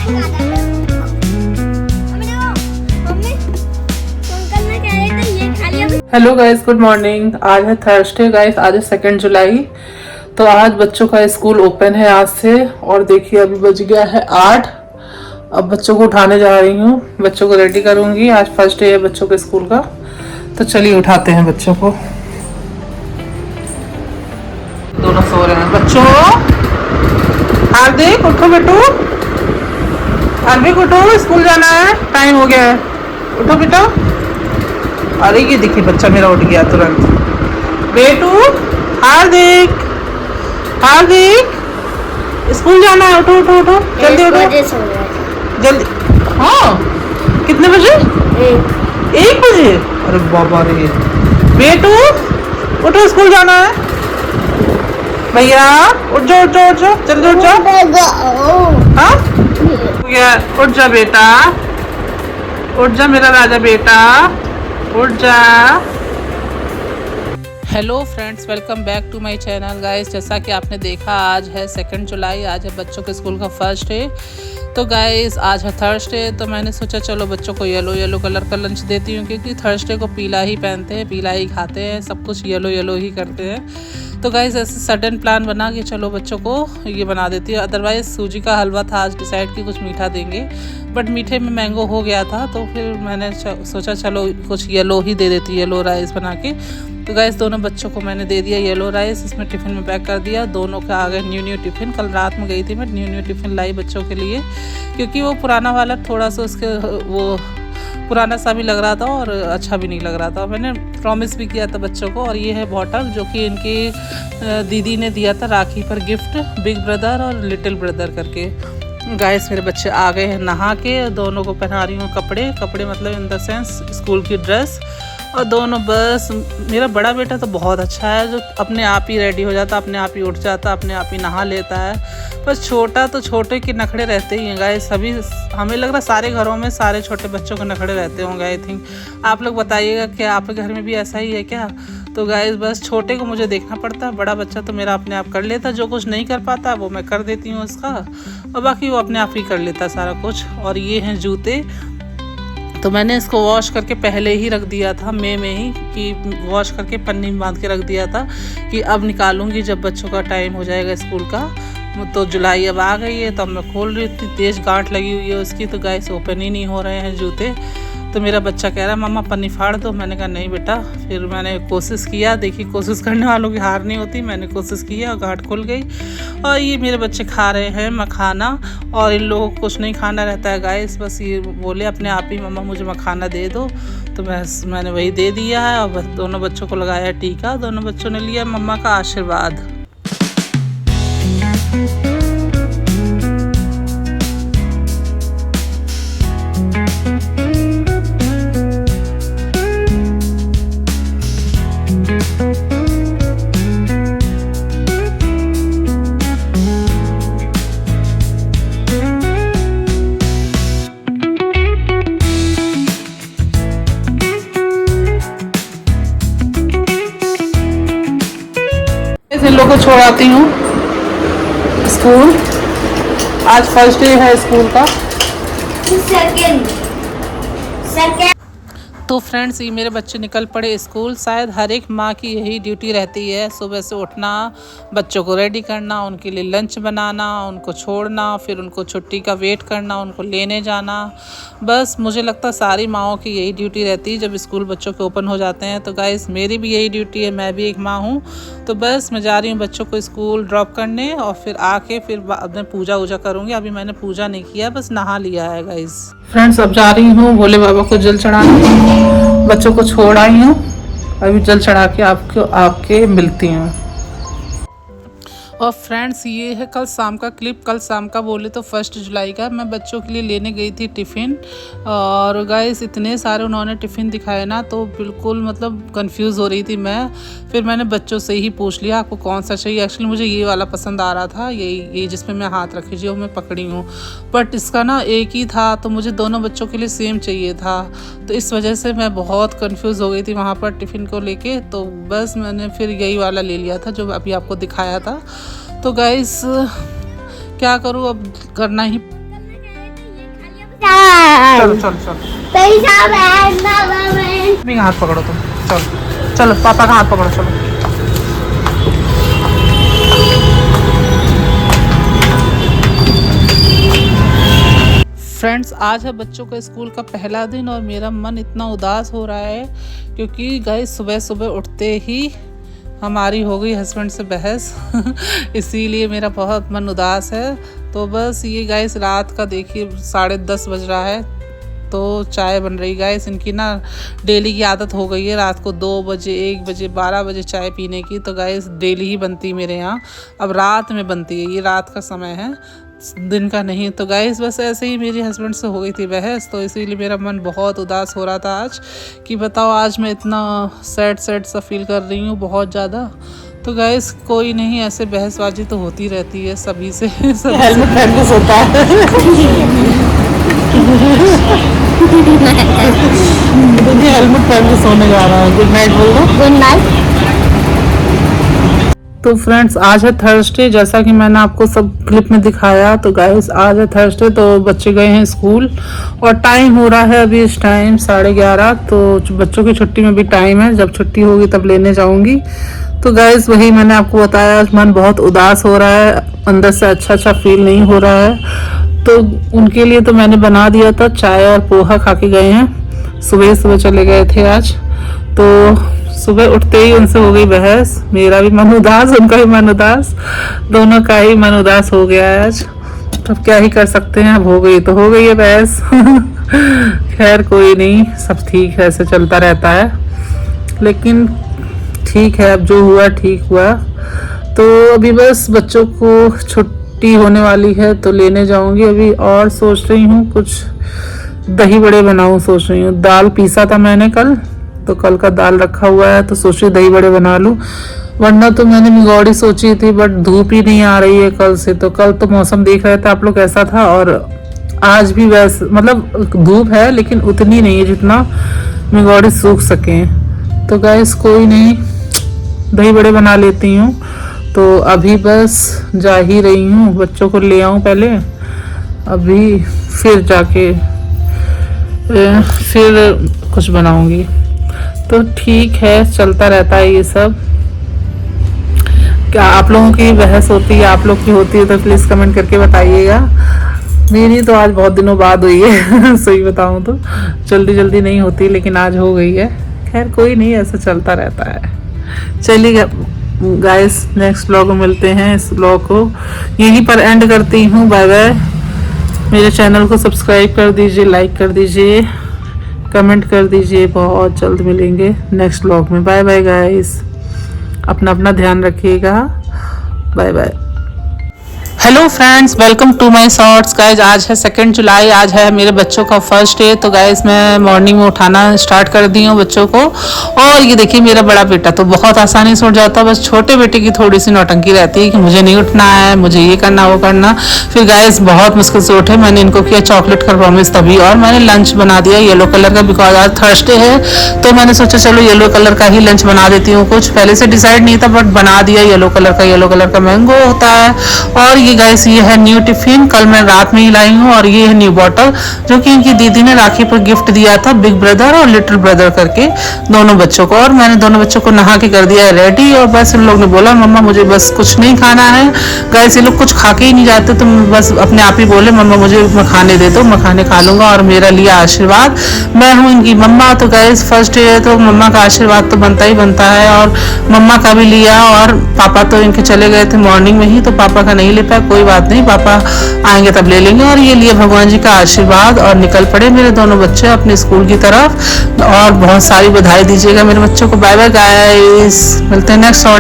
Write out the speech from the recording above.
Hello guys, good morning. आज है Thursday guys, आज है 2 जुलाई। तो आज बच्चों का स्कूल ओपन है आज से। और देखिए अभी बज गया है 8। अब बच्चों को उठाने जा रही हूँ, बच्चों को रेडी करूँगी। आज फर्स्ट डे है बच्चों के स्कूल का, तो चलिए उठाते हैं बच्चों को। दोनों सो रहे हैं। बच्चों हार्दिक उठो बेटू, हार्दिक उठो, स्कूल जाना है, टाइम हो गया है, उठो बेटा। अरे ये देखिए बच्चा मेरा उठ गया तुरंत। बेटू हार्दिक, हार्दिक स्कूल जाना है, उठो उठो उठो, जल्दी उठो जल्दी। हाँ कितने बजे? 1 बजे। अरे बाबा रे, बेटू उठो, स्कूल जाना है। भैया उठ जाओ उठ जाओ उठ जाओ, जल्दी उठ जाओ। हाँ उठ जा बेटा, उठ जा मेरा राजा बेटा, उठ जा। Hello friends, welcome back to my channel guys. जैसा कि आपने देखा आज है 2 जुलाई, आज है बच्चों के स्कूल का फर्स्ट डे। तो गाइस आज है थर्सडे, तो मैंने सोचा चलो बच्चों को येलो कलर का लंच देती हूँ, क्योंकि थर्सडे को पीला ही पहनते हैं, पीला ही खाते हैं, सब कुछ येलो ही करते हैं। तो गाइस ऐसे सडन प्लान बना कि चलो बच्चों को ये बना देती है। अदरवाइज़ सूजी का हलवा था आज डिसाइड कि कुछ मीठा देंगे, बट मीठे में मैंगो हो गया था, तो फिर मैंने सोचा चलो कुछ येलो ही दे देती, येलो राइस बना के। तो गाइस दोनों बच्चों को मैंने दे दिया येलो राइस, इसमें टिफ़िन में पैक कर दिया। दोनों का आ गए न्यू टिफ़िन। कल रात में गई थी मैं, न्यू टिफ़िन लाई बच्चों के लिए, क्योंकि वो पुराना वाला थोड़ा सा उसके वो पुराना सा भी लग रहा था और अच्छा भी नहीं लग रहा था। मैंने प्रॉमिस भी किया था बच्चों को। और ये है बॉटल जो कि इनकी दीदी ने दिया था राखी पर गिफ्ट, बिग ब्रदर और लिटिल ब्रदर करके। गाइस मेरे बच्चे आ गए हैं नहा के, दोनों को पहना रही हूँ कपड़े मतलब इन द सेंस स्कूल की ड्रेस। और दोनों बस, मेरा बड़ा बेटा तो बहुत अच्छा है, जो अपने आप ही रेडी हो जाता, अपने आप ही उठ जाता, अपने आप ही नहा लेता है। बस छोटा तो छोटे के नखड़े रहते ही हैं गाइस। सभी हमें लग रहा है सारे घरों में सारे छोटे बच्चों के नखड़े रहते होंगे आई थिंक। आप लोग बताइएगा कि आपके घर में भी ऐसा ही है क्या? तो गाइस बस छोटे को मुझे देखना पड़ता है, बड़ा बच्चा तो मेरा अपने आप कर लेता, जो कुछ नहीं कर पाता वो मैं कर देती हूँ उसका, और बाकी वो अपने आप ही कर लेता सारा कुछ। और ये हैं जूते, तो मैंने इसको वॉश करके पहले ही रख दिया था, मई में ही, कि वॉश करके पन्नी में बांध के रख दिया था कि अब निकालूंगी जब बच्चों का टाइम हो जाएगा स्कूल का। तो जुलाई अब आ गई है, तो अब मैं खोल रही थी, तेज़ गांठ लगी हुई है उसकी, तो गाइस ओपन ही नहीं हो रहे हैं जूते। तो मेरा बच्चा कह रहा है मम्मा पन्नी फाड़ दो। मैंने कहा नहीं बेटा। फिर मैंने कोशिश किया, देखिए कोशिश करने वालों की हार नहीं होती। मैंने कोशिश किया और गांठ खुल गई। और ये मेरे बच्चे खा रहे हैं मखाना, और इन लोगों को कुछ नहीं खाना रहता है गाइस, बस ये बोले अपने आप ही मम्मा मुझे मखाना दे दो, तो मैंने वही दे दिया है। और बस दोनों बच्चों को लगाया टीका, दोनों बच्चों ने लिया मम्मा का आशीर्वाद। इन लोगों को छोड़ाती हूँ स्कूल। आज फर्स्ट डे है स्कूल का। सेकंड तो फ्रेंड्स ये मेरे बच्चे निकल पड़े स्कूल। शायद हर एक माँ की यही ड्यूटी रहती है, सुबह से उठना, बच्चों को रेडी करना, उनके लिए लंच बनाना, उनको छोड़ना, फिर उनको छुट्टी का वेट करना, उनको लेने जाना। बस मुझे लगता है सारी माँओं की यही ड्यूटी रहती है जब स्कूल बच्चों के ओपन हो जाते हैं। तो गाइस मेरी भी यही ड्यूटी है, मैं भी एक माँ हूँ। तो बस मैं जा रही हूँ बच्चों को स्कूल ड्रॉप करने, और फिर आके फिर बाद में पूजा करूँगी। अभी मैंने पूजा नहीं किया, बस नहा लिया है गाइस। फ्रेंड्स अब जा रही हूँ भोले बाबा को जल चढ़ाने, बच्चों को छोड़ आई हूँ, अभी जल चढ़ा के आपके मिलती हूँ। और फ्रेंड्स ये है कल शाम का क्लिप। कल शाम का बोले तो 1 जुलाई का मैं बच्चों के लिए लेने गई थी टिफ़िन, और गाइस इतने सारे उन्होंने टिफ़िन दिखाए ना, तो बिल्कुल मतलब कंफ्यूज हो रही थी मैं। फिर मैंने बच्चों से ही पूछ लिया आपको कौन सा चाहिए। एक्चुअली मुझे ये वाला पसंद आ रहा था, यही जिसमें मैं हाथ रखी जो मैं पकड़ी हूँ, बट इसका ना एक ही था, तो मुझे दोनों बच्चों के लिए सेम चाहिए था। तो इस वजह से मैं बहुत कंफ्यूज हो गई थी वहाँ पर टिफ़िन को लेके। तो बस मैंने फिर यही वाला ले लिया था जो अभी आपको दिखाया था। तो गाइस क्या करूँ, अब करना ही चलो चलो चलो, मम्मी का हाथ पकड़ो तुम, चलो चलो पापा का हाथ पकड़ो, चलो। फ्रेंड्स, आज है बच्चों के स्कूल का पहला दिन और मेरा मन इतना उदास हो रहा है क्योंकि गाइस सुबह सुबह उठते ही हमारी हो गई हस्बैंड से बहस इसीलिए मेरा बहुत मन उदास है। तो बस ये गाइस रात का देखिए 10:30 बज रहा है, तो चाय बन रही गाइस। इनकी ना डेली की आदत हो गई है रात को 2 बजे 1 बजे 12 बजे चाय पीने की, तो गाइस डेली ही बनती है मेरे यहाँ। अब रात में बनती है, ये रात का समय है, दिन का नहीं। तो गाइस बस ऐसे ही मेरी हस्बैंड से हो गई थी बहस, तो इसीलिए मेरा मन बहुत उदास हो रहा था आज कि बताओ आज मैं इतना सैड सा फील कर रही हूँ बहुत ज़्यादा। तो गाइस कोई नहीं, ऐसे बहसबाजी तो होती रहती है सभी से। हेलमेट पहन के सोता है। हेलमेट पहन के सोने जा रहा है। गुड नाइट बोल दो। Good night. तो फ्रेंड्स आज है थर्सडे, जैसा कि मैंने आपको सब क्लिप में दिखाया। तो गाइस आज है थर्सडे, तो बच्चे गए हैं स्कूल और टाइम हो रहा है अभी इस टाइम 11:30। तो बच्चों की छुट्टी में भी टाइम है, जब छुट्टी होगी तब लेने जाऊंगी। तो गाइस वही मैंने आपको बताया, आज मन बहुत उदास हो रहा है, अंदर से अच्छा फील नहीं हो रहा है। तो उनके लिए तो मैंने बना दिया था, चाय और पोहा खा के गए हैं। सुबह चले गए थे आज, तो सुबह उठते ही उनसे हो गई बहस। मेरा भी मन उदास, उनका भी मन उदास, दोनों का ही मन उदास हो गया है आज। तो क्या ही कर सकते हैं, अब हो गई तो हो गई है बहस। खैर कोई नहीं, सब ठीक है, ऐसे चलता रहता है। लेकिन ठीक है, अब जो हुआ ठीक हुआ। तो अभी बस बच्चों को छुट्टी होने वाली है तो लेने जाऊंगी अभी। और सोच रही हूँ कुछ दही बड़े बनाऊं, सोच रही हूँ। दाल पीसा था मैंने कल, तो कल का दाल रखा हुआ है, तो सोच रही दही बड़े बना लूं। वरना तो मैंने मिगौड़ी सोची थी, बट धूप ही नहीं आ रही है कल से। तो कल तो मौसम देख रहे थे आप लोग कैसा था, और आज भी वैसे मतलब धूप है लेकिन उतनी नहीं है जितना मिगौड़ी सूख सके। तो गाइस कोई नहीं, दही बड़े बना लेती हूँ। तो अभी बस जा ही रही हूँ, बच्चों को ले आऊँ पहले, अभी फिर जाके फिर कुछ बनाऊंगी। तो ठीक है, चलता रहता है ये सब। क्या आप लोगों की बहस होती है, आप लोग की होती है, तो प्लीज़ कमेंट करके बताइएगा। मेरी तो आज बहुत दिनों बाद हुई है। सही बताऊं तो जल्दी नहीं होती, लेकिन आज हो गई है। खैर कोई नहीं, ऐसा चलता रहता है। चलिए गाइस, नेक्स्ट व्लॉग में मिलते हैं। इस व्लॉग को यहीं पर एंड करती हूँ। Bye bye. मेरे चैनल को सब्सक्राइब कर दीजिए, लाइक कर दीजिए, कमेंट कर दीजिए। बहुत जल्द मिलेंगे नेक्स्ट व्लॉग में। बाय बाय गाइस, अपना ध्यान रखिएगा। Bye bye. Hello friends, welcome to my shorts. Guys आज है 2 जुलाई, आज है मेरे बच्चों का फर्स्ट डे। तो गाइज मैं मॉर्निंग में उठाना स्टार्ट कर दी हूँ बच्चों को। और ये देखिए मेरा बड़ा बेटा तो बहुत आसानी से उठ जाता है, बस छोटे बेटे की थोड़ी सी नौटंकी रहती है कि मुझे नहीं उठना है, मुझे ये करना वो करना। फिर गाइज बहुत मुश्किल से उठे, मैंने इनको किया चॉकलेट का प्रॉमिस तभी, और मैंने लंच बना दिया येलो कलर का, बिकॉज आज थर्सडे है। तो मैंने सोचा चलो येलो कलर का ही लंच बना देती हूँ। कुछ पहले से डिसाइड नहीं था, बट बना दिया येलो कलर का मैंगो होता है। और ये गाइस ये है न्यू टिफिन, कल मैं रात में ही लाई हूँ। और ये है न्यू बॉटल, जो कि इनकी दीदी ने राखी पर गिफ्ट दिया था, बिग ब्रदर और लिटिल ब्रदर करके दोनों बच्चों को। और मैंने दोनों बच्चों को नहा के कर दिया है रेडी। और बस इन लोग ने बोला मम्मा मुझे बस कुछ नहीं खाना है। गाइस ये लोग कुछ खा के ही नहीं जाते, तो बस अपने आप ही बोले मम्मा मुझे मखाने दे दो, मखाने खा लूंगा। और मेरा लिया आशीर्वाद, मैं हूँ इनकी मम्मा। तो गाइस फर्स्ट डे है तो मम्मा का आशीर्वाद तो बनता ही बनता है, और मम्मा का भी लिया। और पापा तो इनके चले गए थे मॉर्निंग में ही, तो पापा का नहीं ले पाया, कोई बात नहीं, पापा आएंगे तब ले लेंगे। और ये लिए भगवान जी का आशीर्वाद और निकल पड़े मेरे दोनों बच्चे अपने स्कूल की तरफ। और बहुत सारी बधाई दीजिएगा मेरे बच्चों को। बाय बाय गाइस, मिलते हैं नेक्स्ट शॉर्ट्स।